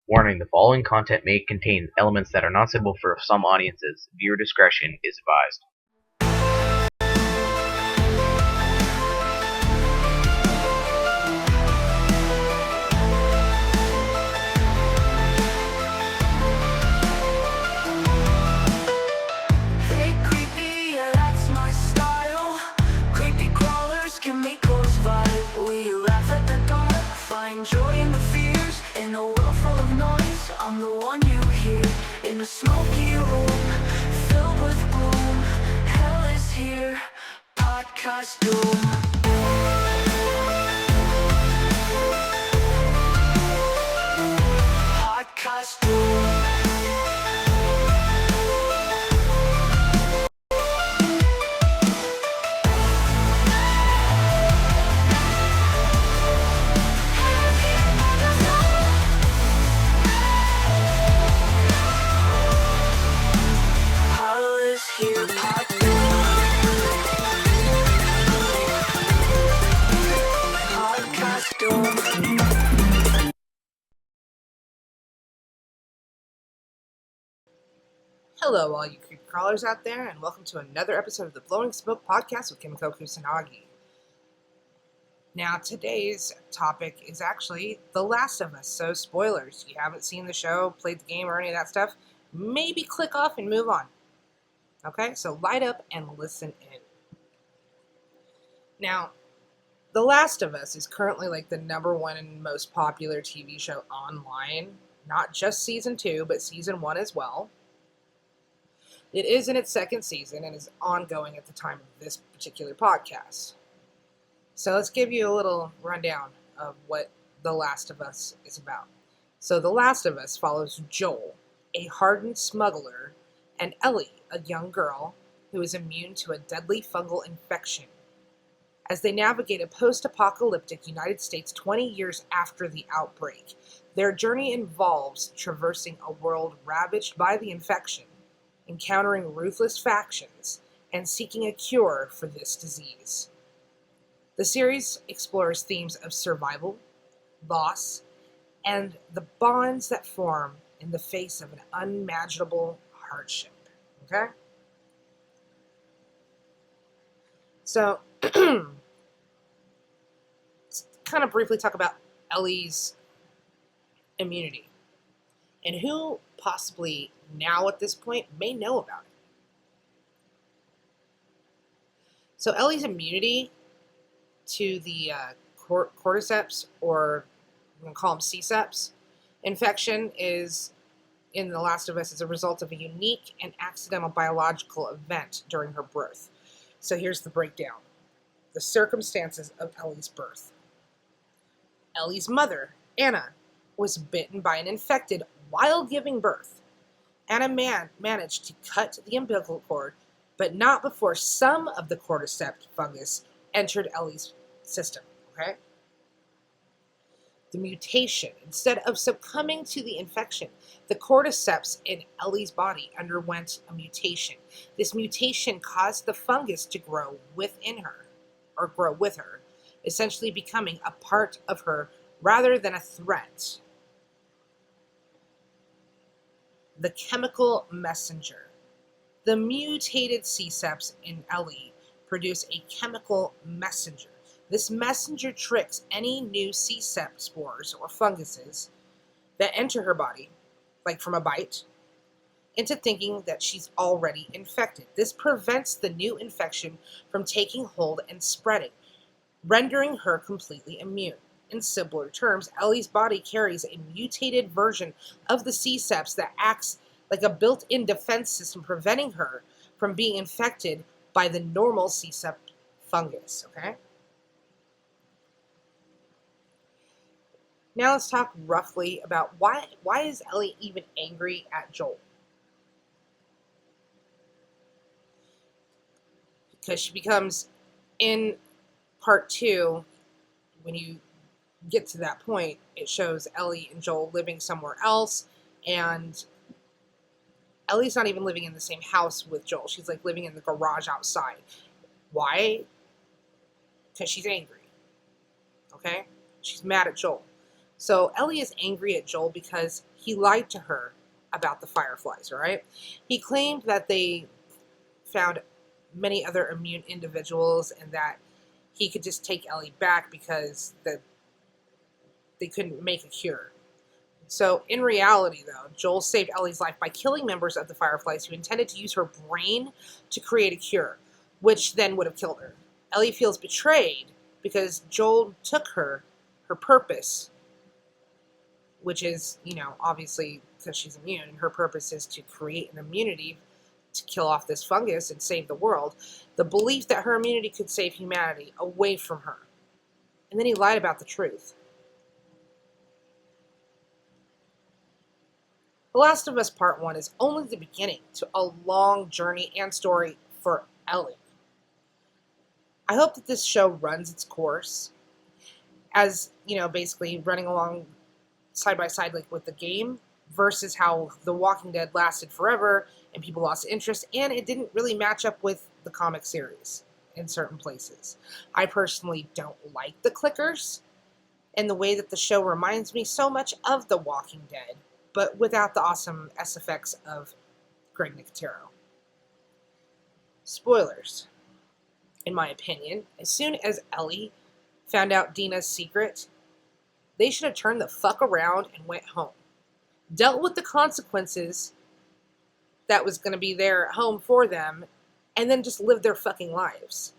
Warning: the following content may contain elements that are not suitable for some audiences. Viewer discretion is advised. Hey creepy, yeah, that's my style. Creepy crawlers, Kimiko's vibe. We laugh at the dark, find joy in the fears. In a world full of noise, I'm the one you hear. In a smoky room, filled with gloom, hell is here, podcast doom. Podcast doom. Hell is here, podcast doom. Hello, all you creep crawlers out there, and welcome to another episode of the Blowing Smoke Podcast with Kimiko Kusanagi. Now, today's topic is actually The Last of Us, so spoilers. If you haven't seen the show, played the game, or any of that stuff, maybe click off and move on. Okay, so light up and listen in. Now, The Last of Us is currently like the number one and most popular TV show online. Not just season 2, but season 1 as well. It is in its second season and is ongoing at the time of this particular podcast. So let's give you a little rundown of what The Last of Us is about. So The Last of Us follows Joel, a hardened smuggler, and Ellie, a young girl who is immune to a deadly fungal infection, as they navigate a post-apocalyptic United States 20 years after the outbreak. Their journey involves traversing a world ravaged by the infection, encountering ruthless factions, and seeking a cure for this disease. The series explores themes of survival, loss, and the bonds that form in the face of an unimaginable hardship. Okay? So, let's kind of briefly talk about Ellie's immunity and who possibly now at this point may know about it. So Ellie's immunity to the cordyceps, or we're going to call them C-seps, infection is in The Last of Us as a result of a unique and accidental biological event during her birth. So here's the breakdown. The circumstances of Ellie's birth. Ellie's mother, Anna, was bitten by an infected while giving birth. Anna managed to cut the umbilical cord, but not before some of the cordyceps fungus entered Ellie's system. Okay? The mutation. Instead of succumbing to the infection, the cordyceps in Ellie's body underwent a mutation. This mutation caused the fungus to grow within her, or grow with her, essentially becoming a part of her rather than a threat. The chemical messenger. The mutated C-seps in Ellie produce a chemical messenger. This messenger tricks any new C-sep spores or funguses that enter her body, like from a bite, into thinking that she's already infected. This prevents the new infection from taking hold and spreading, rendering her completely immune. In simpler terms, Ellie's body carries a mutated version of the C-seps that acts like a built-in defense system, preventing her from being infected by the normal C-sep fungus, okay? Now let's talk roughly about why is Ellie even angry at Joel? Because she becomes, in part 2, when you get to that point, it shows Ellie and Joel living somewhere else, and Ellie's not even living in the same house with Joel. She's like living in the garage outside. Why? Because she's angry. Okay? She's mad at Joel. So Ellie is angry at Joel because he lied to her about the Fireflies, all right? He claimed that they found many other immune individuals and that he could just take Ellie back because they couldn't make a cure. So, in reality, though, Joel saved Ellie's life by killing members of the Fireflies who intended to use her brain to create a cure, which then would have killed her. Ellie feels betrayed because Joel took her purpose, which is, obviously because she's immune, and her purpose is to create an immunity to kill off this fungus and save the world. The belief that her immunity could save humanity away from her. And then he lied about the truth. The Last of Us Part 1 is only the beginning to a long journey and story for Ellie. I hope that this show runs its course as, basically running along side by side like with the game versus how The Walking Dead lasted forever and people lost interest, and it didn't really match up with the comic series in certain places. I personally don't like the clickers and the way that the show reminds me so much of The Walking Dead, but without the awesome SFX of Greg Nicotero. Spoilers. In my opinion, as soon as Ellie found out Dina's secret, they should have turned the fuck around and went home. Dealt with the consequences that was going to be there at home for them, and then just lived their fucking lives.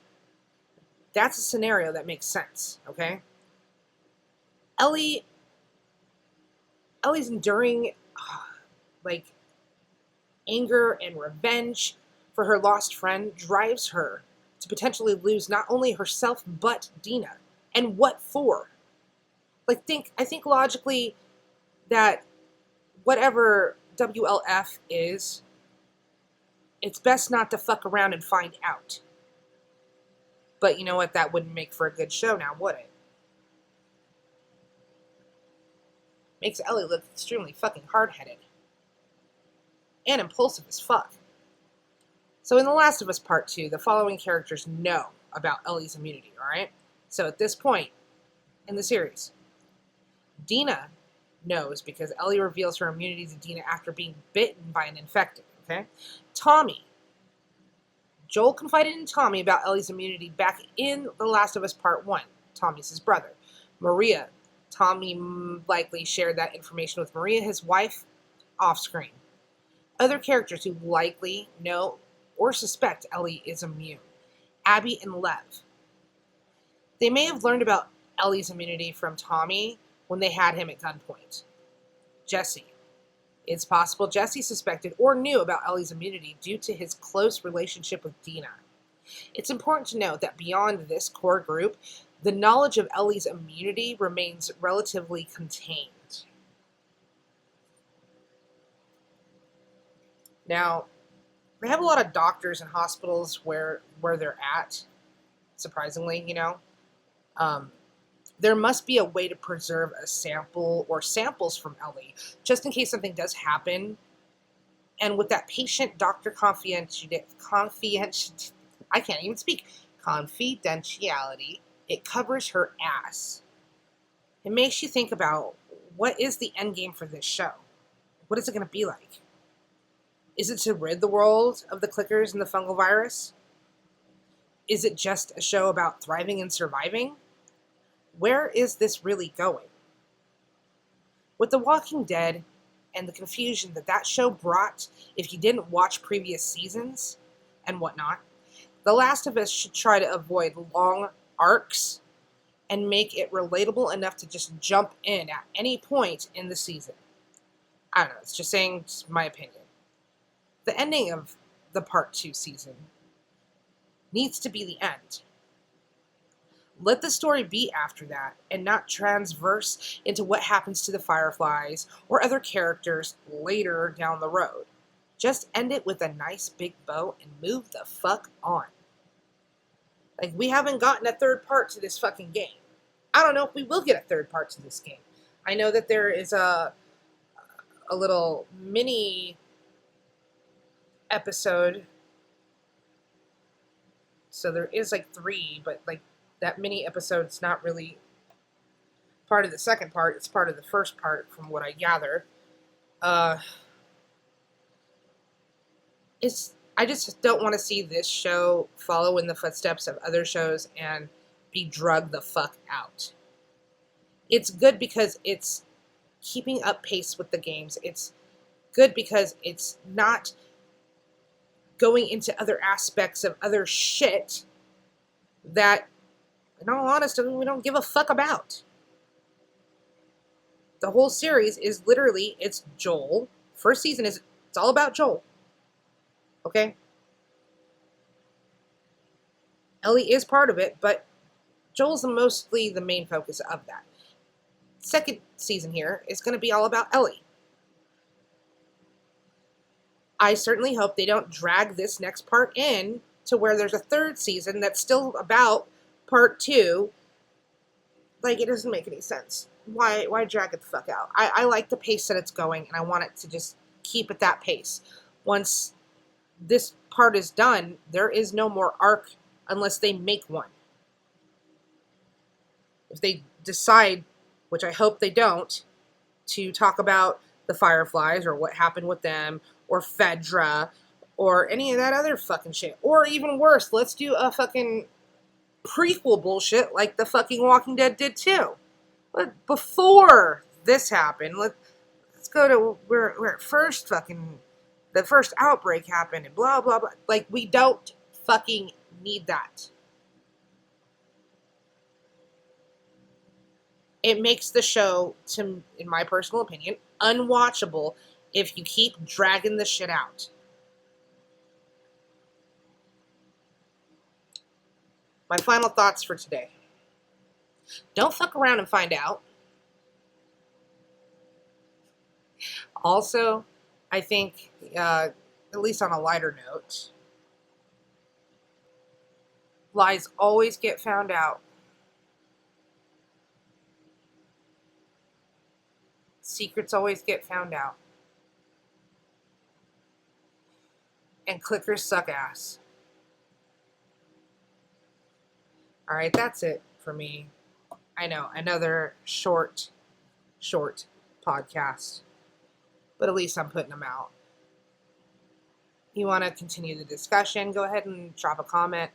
That's a scenario that makes sense, okay? Ellie's enduring, anger and revenge for her lost friend drives her to potentially lose not only herself, but Dina. And what for? I think logically that whatever WLF is, it's best not to fuck around and find out. But you know what? That wouldn't make for a good show now, would it? Makes Ellie look extremely fucking hard-headed. And impulsive as fuck. So in The Last of Us Part 2, the following characters know about Ellie's immunity, alright? So at this point in the series, Dina knows because Ellie reveals her immunity to Dina after being bitten by an infected, okay? Tommy. Joel confided in Tommy about Ellie's immunity back in The Last of Us Part 1. Tommy's his brother. Maria. Tommy likely shared that information with Maria, his wife, off-screen. Other characters who likely know or suspect Ellie is immune. Abby and Lev. They may have learned about Ellie's immunity from Tommy when they had him at gunpoint. Jesse. It's possible Jesse suspected or knew about Ellie's immunity due to his close relationship with Dina. It's important to note that beyond this core group, the knowledge of Ellie's immunity remains relatively contained. Now, they have a lot of doctors and hospitals where they're at, surprisingly, there must be a way to preserve a sample or samples from Ellie, just in case something does happen. And with that patient-doctor confidentiality, it covers her ass. It makes you think about, what is the end game for this show? What is it going to be like? Is it to rid the world of the clickers and the fungal virus? Is it just a show about thriving and surviving? Where is this really going? With The Walking Dead and the confusion that show brought if you didn't watch previous seasons and whatnot, The Last of Us should try to avoid long arcs and make it relatable enough to just jump in at any point in the season. I don't know, it's just saying my opinion. The ending of the Part 2 season needs to be the end. Let the story be after that and not transverse into what happens to the Fireflies or other characters later down the road. Just end it with a nice big bow and move the fuck on. We haven't gotten a third part to this fucking game. I don't know if we will get a third part to this game. I know that there is a little mini episode. So there is 3, but that mini episode's not really part of the second part. It's part of the first part, from what I gather. I just don't want to see this show follow in the footsteps of other shows and be drugged the fuck out. It's good because it's keeping up pace with the games. It's good because it's not going into other aspects of other shit that, in all honesty, we don't give a fuck about. The whole series is literally, it's Joel. First season it's all about Joel. Okay? Ellie is part of it, but Joel's mostly the main focus of that. Second season here is going to be all about Ellie. I certainly hope they don't drag this next part in to where there's a third season that's still about part 2. Like, it doesn't make any sense. Why drag it the fuck out? I like the pace that it's going, and I want it to just keep at that pace. Once this part is done, there is no more arc unless they make one. If they decide, which I hope they don't, to talk about the Fireflies or what happened with them, or Fedra, or any of that other fucking shit. Or even worse, let's do a fucking prequel bullshit like the fucking Walking Dead did too. But before this happened, let's go to where it first fucking, the first outbreak happened and blah, blah, blah. Like, we don't fucking need that. It makes the show, in my personal opinion, unwatchable if you keep dragging the shit out. My final thoughts for today. Don't fuck around and find out. Also, I think, at least on a lighter note, lies always get found out. Secrets always get found out. And clickers suck ass. Alright, that's it for me. I know, another short podcast. But at least I'm putting them out. You want to continue the discussion, go ahead and drop a comment.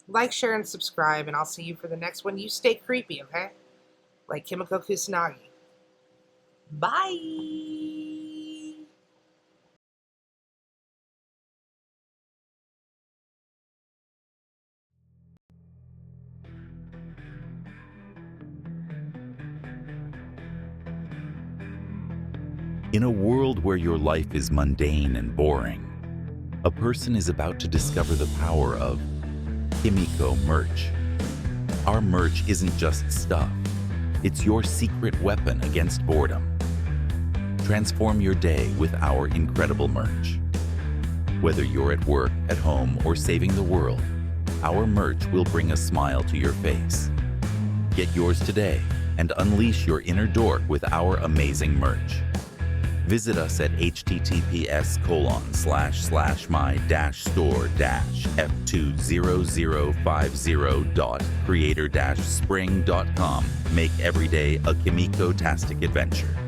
Like, share, and subscribe, and I'll see you for the next one. You stay creepy, okay? Like Kimiko Kusanagi. Bye! In a world where your life is mundane and boring, a person is about to discover the power of Kimiko merch. Our merch isn't just stuff, it's your secret weapon against boredom. Transform your day with our incredible merch. Whether you're at work, at home, or saving the world, our merch will bring a smile to your face. Get yours today and unleash your inner dork with our amazing merch. Visit us at https://my-store-f20050.creator-spring.com. Make every day a Kimiko-tastic adventure.